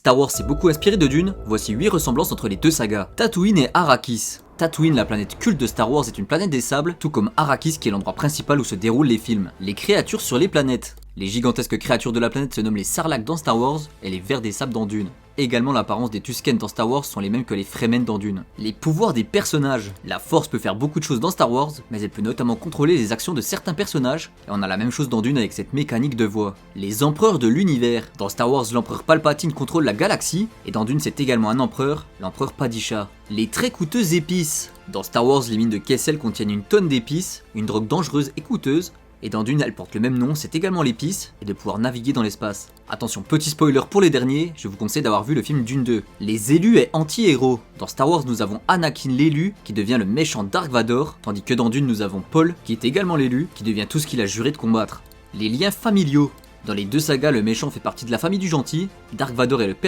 Star Wars s'est beaucoup inspiré de Dune, voici 8 ressemblances entre les deux sagas. Tatooine et Arrakis. Tatooine, la planète culte de Star Wars, est une planète des sables, tout comme Arrakis qui est l'endroit principal où se déroulent les films. Les créatures sur les planètes. Les gigantesques créatures de la planète se nomment les Sarlacc dans Star Wars et les Vers des Sables dans Dune. Également, l'apparence des Tusken dans Star Wars sont les mêmes que les Fremen dans Dune. Les pouvoirs des personnages. La Force peut faire beaucoup de choses dans Star Wars, mais elle peut notamment contrôler les actions de certains personnages, et on a la même chose dans Dune avec cette mécanique de voix. Les empereurs de l'univers. Dans Star Wars, l'empereur Palpatine contrôle la galaxie, et dans Dune c'est également un empereur, l'empereur Padishah. Les très coûteuses épices. Dans Star Wars, les mines de Kessel contiennent une tonne d'épices, une drogue dangereuse et coûteuse, et dans Dune, elle porte le même nom, c'est également l'épice, et de pouvoir naviguer dans l'espace. Attention, petit spoiler pour les derniers, je vous conseille d'avoir vu le film Dune 2. Les élus et anti-héros. Dans Star Wars, nous avons Anakin l'élu, qui devient le méchant Dark Vador, tandis que dans Dune, nous avons Paul, qui est également l'élu, qui devient tout ce qu'il a juré de combattre. Les liens familiaux. Dans les deux sagas, le méchant fait partie de la famille du gentil, Dark Vador est le père